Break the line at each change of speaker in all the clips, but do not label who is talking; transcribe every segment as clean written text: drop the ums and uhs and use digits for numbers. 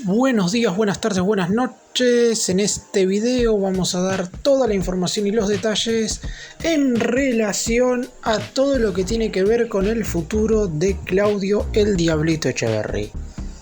Buenos días, buenas tardes, buenas noches. En este video vamos a dar toda la información y los detalles en relación a todo lo que tiene que ver con el futuro de Claudio el Diablito Echeverri.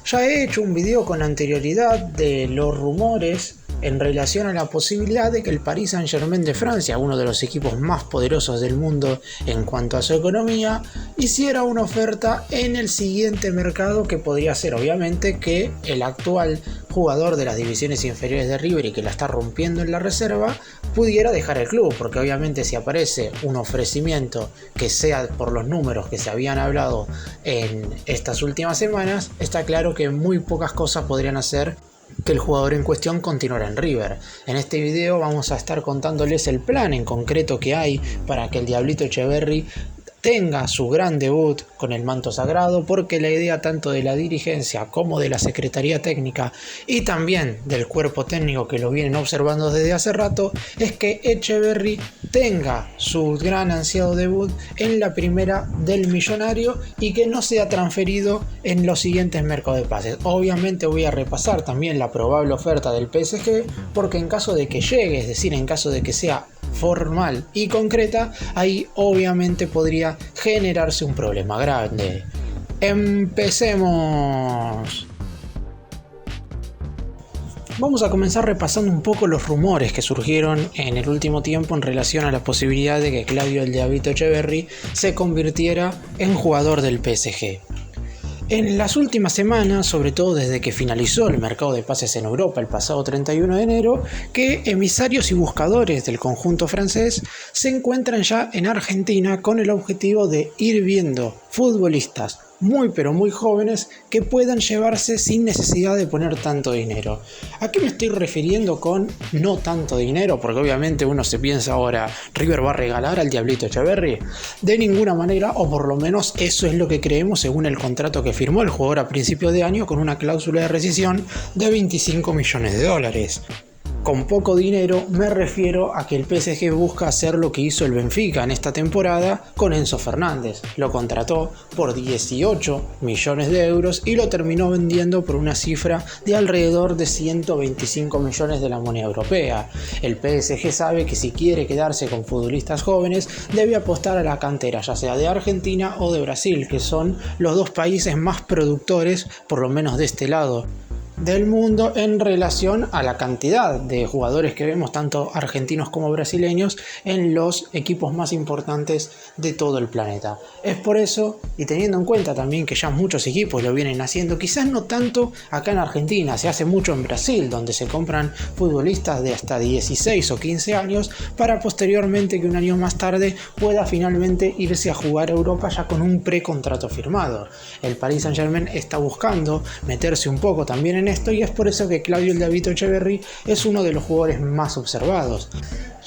Ya he hecho un video con anterioridad de los rumores en relación a la posibilidad de que el Paris Saint-Germain de Francia, uno de los equipos más poderosos del mundo en cuanto a su economía, hiciera una oferta en el siguiente mercado, que podría ser obviamente que el actual jugador de las divisiones inferiores de River y que la está rompiendo en la reserva pudiera dejar el club, porque obviamente si aparece un ofrecimiento que sea por los números que se habían hablado en estas últimas semanas, está claro que muy pocas cosas podrían hacer que el jugador en cuestión continuara en River. En este video vamos a estar contándoles el plan en concreto que hay para que el Diablito Echeverri tenga su gran debut con el manto sagrado, porque la idea tanto de la dirigencia como de la Secretaría Técnica y también del cuerpo técnico, que lo vienen observando desde hace rato, es que Echeverri tenga su gran ansiado debut en la primera del Millonario y que no sea transferido en los siguientes mercados de pases. Obviamente voy a repasar también la probable oferta del PSG, porque en caso de que llegue, es decir, en caso de que sea formal y concreta, ahí obviamente podría generarse un problema grande. ¡Empecemos! Vamos a comenzar repasando un poco los rumores que surgieron en el último tiempo en relación a la posibilidad de que Claudio el Diablito Echeverri se convirtiera en jugador del PSG. En las últimas semanas, sobre todo desde que finalizó el mercado de pases en Europa el pasado 31 de enero, que emisarios y buscadores del conjunto francés se encuentran ya en Argentina con el objetivo de ir viendo futbolistas muy pero muy jóvenes que puedan llevarse sin necesidad de poner tanto dinero. ¿A qué me estoy refiriendo con no tanto dinero? Porque obviamente uno se piensa ahora, ¿River va a regalar al Diablito Echeverri? De ninguna manera, o por lo menos eso es lo que creemos según el contrato que firmó el jugador a principios de año, con una cláusula de rescisión de 25 millones de dólares. Con poco dinero me refiero a que el PSG busca hacer lo que hizo el Benfica en esta temporada con Enzo Fernández. Lo contrató por 18 millones de euros y lo terminó vendiendo por una cifra de alrededor de 125 millones de la moneda europea. El PSG sabe que si quiere quedarse con futbolistas jóvenes debe apostar a la cantera, ya sea de Argentina o de Brasil, que son los dos países más productores, por lo menos de este lado del mundo, en relación a la cantidad de jugadores que vemos, tanto argentinos como brasileños, en los equipos más importantes de todo el planeta. Es por eso, y teniendo en cuenta también que ya muchos equipos lo vienen haciendo, quizás no tanto acá en Argentina, se hace mucho en Brasil, donde se compran futbolistas de hasta 16 o 15 años para posteriormente que un año más tarde pueda finalmente irse a jugar a Europa ya con un precontrato firmado. El Paris Saint-Germain está buscando meterse un poco también en esto, y es por eso que Claudio el Diablito Echeverri es uno de los jugadores más observados.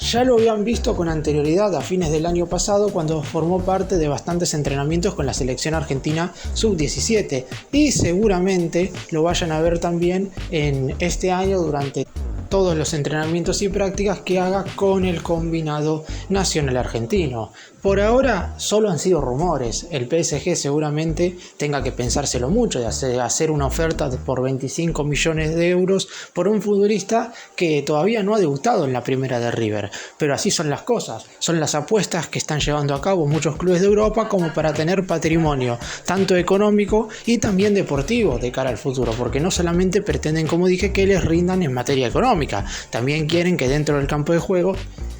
Ya lo habían visto con anterioridad a fines del año pasado, cuando formó parte de bastantes entrenamientos con la selección argentina sub-17, y seguramente lo vayan a ver también en este año durante todos los entrenamientos y prácticas que haga con el combinado nacional argentino. Por ahora solo han sido rumores. El PSG seguramente tenga que pensárselo mucho de hacer una oferta por 25 millones de euros por un futbolista que todavía no ha debutado en la primera de River. Pero así son las cosas, son las apuestas que están llevando a cabo muchos clubes de Europa como para tener patrimonio, tanto económico y también deportivo de cara al futuro, porque no solamente pretenden, como dije, que les rindan en materia económica, también quieren que dentro del campo de juego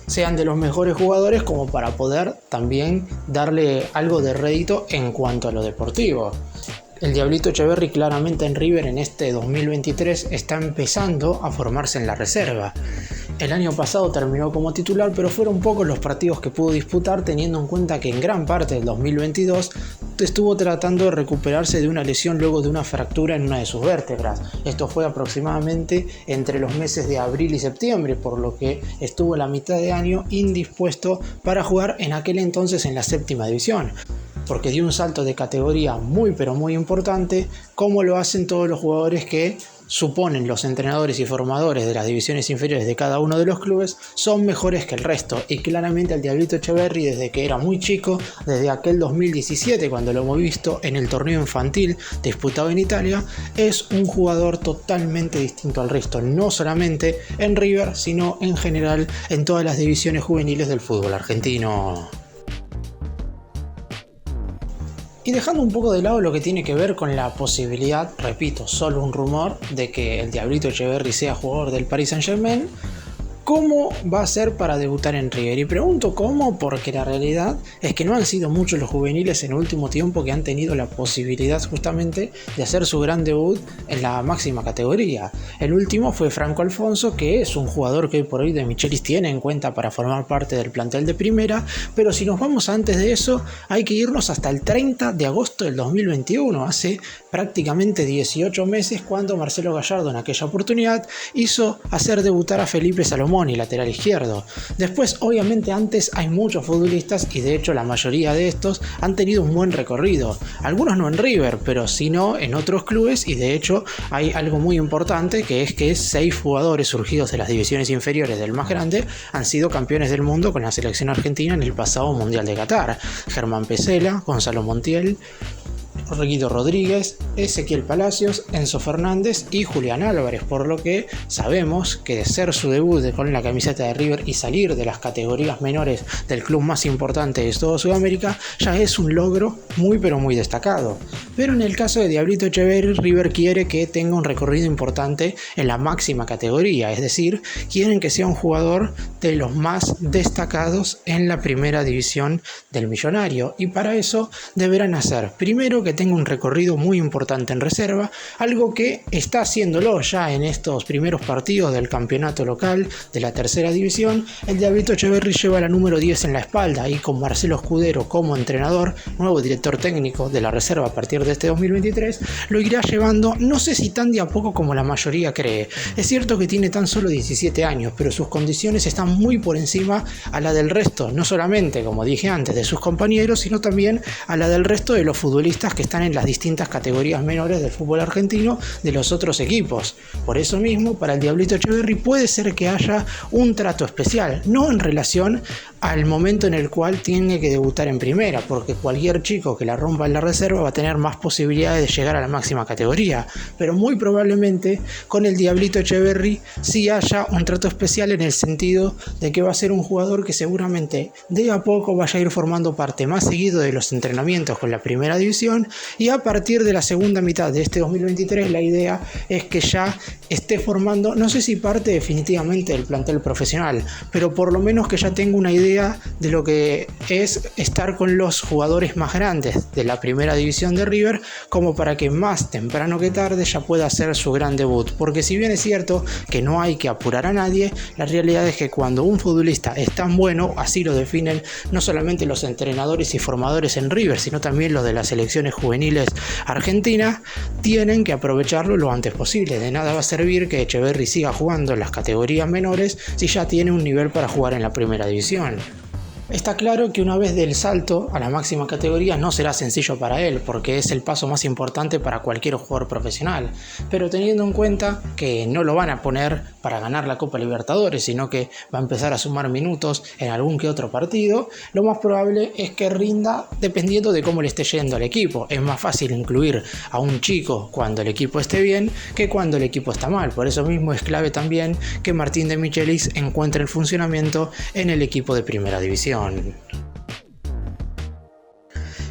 sean de los mejores jugadores, como para poder también darle algo de rédito en cuanto a lo deportivo. El Diablito Echeverri claramente en River en este 2023 está empezando a formarse en la reserva. El año pasado terminó como titular, pero fueron pocos los partidos que pudo disputar, teniendo en cuenta que en gran parte del 2022 estuvo tratando de recuperarse de una lesión luego de una fractura en una de sus vértebras. Esto fue aproximadamente entre los meses de abril y septiembre, por lo que estuvo la mitad de año indispuesto para jugar en aquel entonces en la séptima división, porque dio un salto de categoría muy pero muy importante, como lo hacen todos los jugadores que suponen los entrenadores y formadores de las divisiones inferiores de cada uno de los clubes, son mejores que el resto. Y claramente el Diablito Echeverri, desde que era muy chico, desde aquel 2017 cuando lo hemos visto en el torneo infantil disputado en Italia, es un jugador totalmente distinto al resto, no solamente en River, sino en general en todas las divisiones juveniles del fútbol argentino. Y dejando un poco de lado lo que tiene que ver con la posibilidad, repito, solo un rumor, de que el Diablito Echeverri sea jugador del Paris Saint-Germain, ¿cómo va a ser para debutar en River? Y pregunto cómo porque la realidad es que no han sido muchos los juveniles en el último tiempo que han tenido la posibilidad justamente de hacer su gran debut en la máxima categoría. El último fue Franco Alfonso, que es un jugador que hoy por hoy De Michelis tiene en cuenta para formar parte del plantel de primera, pero si nos vamos antes de eso hay que irnos hasta el 30 de agosto del 2021, hace prácticamente 18 meses, cuando Marcelo Gallardo en aquella oportunidad hizo hacer debutar a Felipe Salomón y lateral izquierdo. Después, obviamente, antes hay muchos futbolistas y de hecho la mayoría de estos han tenido un buen recorrido. Algunos no en River, pero sino en otros clubes, y de hecho hay algo muy importante, que es que 6 jugadores surgidos de las divisiones inferiores del más grande han sido campeones del mundo con la selección argentina en el pasado Mundial de Qatar. Germán Pesela, Gonzalo Montiel, Guido Rodríguez, Ezequiel Palacios, Enzo Fernández y Julián Álvarez, por lo que sabemos que de ser su debut con la camiseta de River y salir de las categorías menores del club más importante de toda Sudamérica ya es un logro muy pero muy destacado. Pero en el caso de Diablito Echeverri, River quiere que tenga un recorrido importante en la máxima categoría, es decir, quieren que sea un jugador de los más destacados en la primera división del Millonario, y para eso deberán hacer primero que tenga un recorrido muy importante en reserva, algo que está haciéndolo ya en estos primeros partidos del campeonato local de la tercera división. El Diablito Echeverri lleva la número 10 en la espalda y con Marcelo Escudero como entrenador, nuevo director técnico de la reserva a partir de este 2023, lo irá llevando, no sé si tan de a poco como la mayoría cree. Es cierto que tiene tan solo 17 años, pero sus condiciones están muy por encima a la del resto, no solamente, como dije antes, de sus compañeros, sino también a la del resto de los futbolistas que están en las distintas categorías menores del fútbol argentino de los otros equipos. Por eso mismo, para el Diablito Echeverri puede ser que haya un trato especial, no en relación al momento en el cual tiene que debutar en primera, porque cualquier chico que la rompa en la reserva va a tener más posibilidades de llegar a la máxima categoría, pero muy probablemente con el Diablito Echeverri sí haya un trato especial en el sentido de que va a ser un jugador que seguramente de a poco vaya a ir formando parte más seguido de los entrenamientos con la primera división, y a partir de la segunda mitad de este 2023 la idea es que ya esté formando, no sé si parte definitivamente del plantel profesional, pero por lo menos que ya tenga una idea de lo que es estar con los jugadores más grandes de la primera división de River, como para que más temprano que tarde ya pueda hacer su gran debut, porque si bien es cierto que no hay que apurar a nadie, la realidad es que cuando un futbolista es tan bueno, así lo definen no solamente los entrenadores y formadores en River, sino también los de las selecciones juveniles argentinas, tienen que aprovecharlo lo antes posible. De nada va a servir que Echeverri siga jugando en las categorías menores si ya tiene un nivel para jugar en la primera división. Está claro que una vez del salto a la máxima categoría no será sencillo para él, porque es el paso más importante para cualquier jugador profesional, pero teniendo en cuenta que no lo van a poner para ganar la Copa Libertadores, sino que va a empezar a sumar minutos en algún que otro partido, lo más probable es que rinda dependiendo de cómo le esté yendo al equipo. Es más fácil incluir a un chico cuando el equipo esté bien que cuando el equipo está mal. Por eso mismo es clave también que Martín de Michelis encuentre el funcionamiento en el equipo de primera división.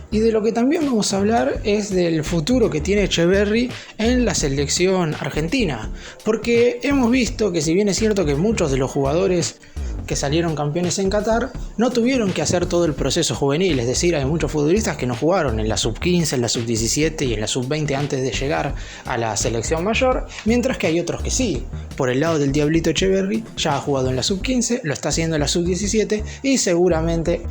Y de lo que también vamos a hablar es del futuro que tiene Echeverri en la selección argentina, porque hemos visto que, si bien es cierto que muchos de los jugadores que salieron campeones en Qatar no tuvieron que hacer todo el proceso juvenil, es decir, hay muchos futbolistas que no jugaron en la sub-15, en la sub-17 y en la sub-20 antes de llegar a la selección mayor, mientras que hay otros que sí. Por el lado del Diablito Echeverri ya ha jugado en la sub-15, lo está haciendo en la sub-17 y seguramente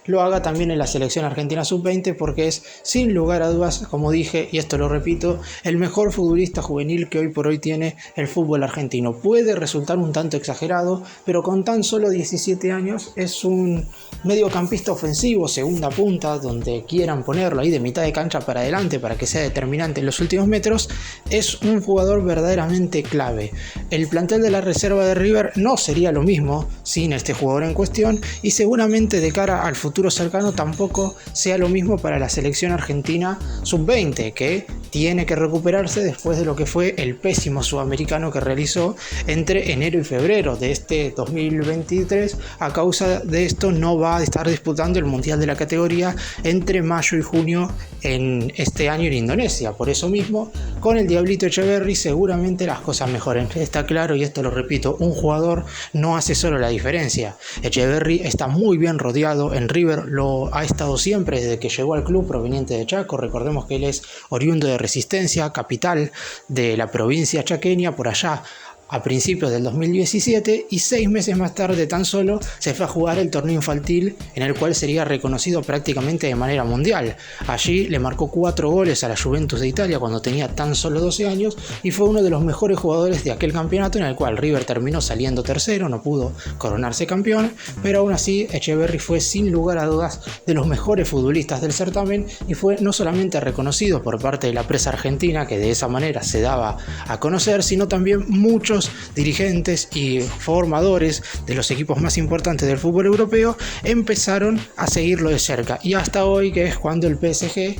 lo haga también en la selección argentina sub-20, porque es sin lugar a dudas, como dije, y esto lo repito, el mejor futbolista juvenil que hoy por hoy tiene el fútbol argentino. Puede resultar un tanto exagerado, pero con tan solo 17 años es un mediocampista ofensivo, segunda punta, donde quieran ponerlo ahí de mitad de cancha para adelante para que sea determinante en los últimos metros. Es un jugador verdaderamente clave. El plantel de la reserva de River no sería lo mismo sin este jugador en cuestión, y seguramente de cara al futuro cercano tampoco sea lo mismo para la selección argentina sub-20, que tiene que recuperarse después de lo que fue el pésimo sudamericano que realizó entre enero y febrero de este 2023. A causa de esto no va a estar disputando el mundial de la categoría entre mayo y junio en este año en Indonesia. Por eso mismo, con el Diablito Etcheverry seguramente las cosas mejoren. Está claro, y esto lo repito, un jugador no hace solo la diferencia. Etcheverry está muy bien rodeado. En River lo ha estado siempre desde que llegó al club, proveniente de Chaco. Recordemos que él es oriundo de Resistencia, capital de la provincia chaqueña, por allá a principios del 2017, y 6 meses más tarde tan solo se fue a jugar el torneo infantil, en el cual sería reconocido prácticamente de manera mundial. Allí le marcó 4 goles a la Juventus de Italia cuando tenía tan solo 12 años y fue uno de los mejores jugadores de aquel campeonato, en el cual River terminó saliendo tercero, no pudo coronarse campeón, pero aún así Etcheverry fue sin lugar a dudas de los mejores futbolistas del certamen, y fue no solamente reconocido por parte de la prensa argentina, que de esa manera se daba a conocer, sino también muchos dirigentes y formadores de los equipos más importantes del fútbol europeo empezaron a seguirlo de cerca, y hasta hoy, que es cuando el PSG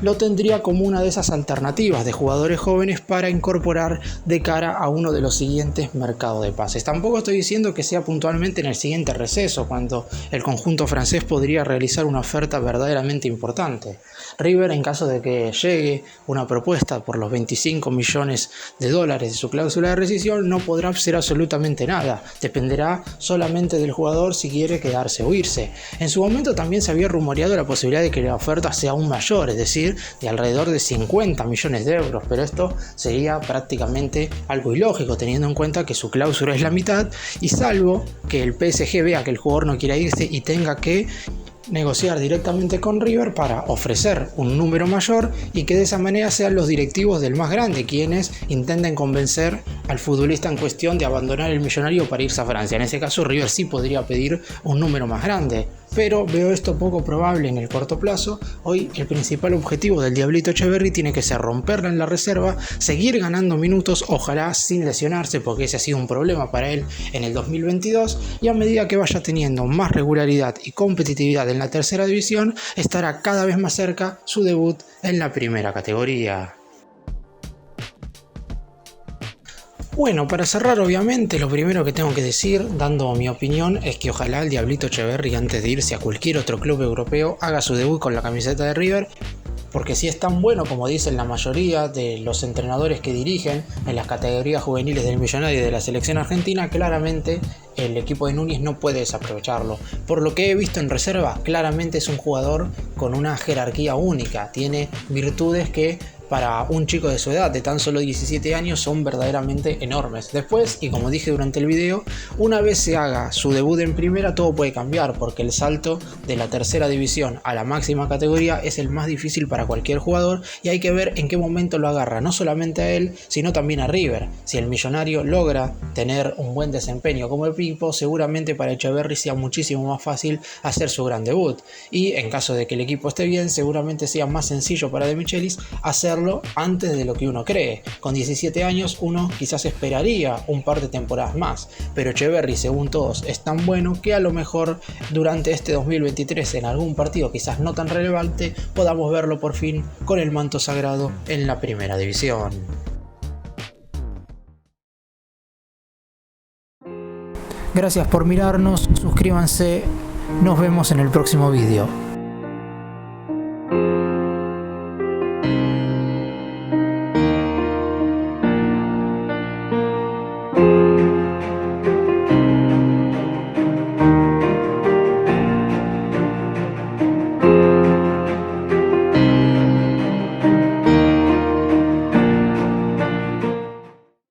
lo tendría como una de esas alternativas de jugadores jóvenes para incorporar de cara a uno de los siguientes mercados de pases. Tampoco estoy diciendo que sea puntualmente en el siguiente receso, cuando el conjunto francés podría realizar una oferta verdaderamente importante. River, en caso de que llegue una propuesta por los 25 millones de dólares de su cláusula de rescisión, no podrá hacer absolutamente nada. Dependerá solamente del jugador si quiere quedarse o irse. En su momento también se había rumoreado la posibilidad de que la oferta sea aún mayor, es decir, de alrededor de 50 millones de euros, pero esto sería prácticamente algo ilógico, teniendo en cuenta que su cláusula es la mitad, y salvo que el PSG vea que el jugador no quiera irse y tenga que negociar directamente con River para ofrecer un número mayor, y que de esa manera sean los directivos del más grande quienes intenten convencer al futbolista en cuestión de abandonar el millonario para irse a Francia. En ese caso River sí podría pedir un número más grande, pero veo esto poco probable en el corto plazo. Hoy el principal objetivo del Diablito Etcheverry tiene que ser romperla en la reserva, seguir ganando minutos, ojalá sin lesionarse, porque ese ha sido un problema para él en el 2022, y a medida que vaya teniendo más regularidad y competitividad en la tercera división, estará cada vez más cerca su debut en la primera categoría. Bueno, para cerrar, obviamente, lo primero que tengo que decir, dando mi opinión, es que ojalá el Diablito Etcheverry, antes de irse a cualquier otro club europeo, haga su debut con la camiseta de River, porque si es tan bueno como dicen la mayoría de los entrenadores que dirigen en las categorías juveniles del Millonario y de la selección argentina, claramente el equipo de Núñez no puede desaprovecharlo. Por lo que he visto en reserva, claramente es un jugador con una jerarquía única, tiene virtudes que para un chico de su edad, de tan solo 17 años, son verdaderamente enormes. Después, y como dije durante el video, una vez se haga su debut en primera, todo puede cambiar, porque el salto de la tercera división a la máxima categoría es el más difícil para cualquier jugador, y hay que ver en qué momento lo agarra, no solamente a él, sino también a River. Si el Millonario logra tener un buen desempeño como el equipo, seguramente para Etcheverry sea muchísimo más fácil hacer su gran debut, y en caso de que el equipo esté bien, seguramente sea más sencillo para De Michelis hacerlo antes de lo que uno cree. Con 17 años uno quizás esperaría un par de temporadas más, pero Etcheverry, según todos, es tan bueno que a lo mejor durante este 2023, en algún partido quizás no tan relevante, podamos verlo por fin con el manto sagrado en la primera división. Gracias por mirarnos, suscríbanse, nos vemos en el próximo video.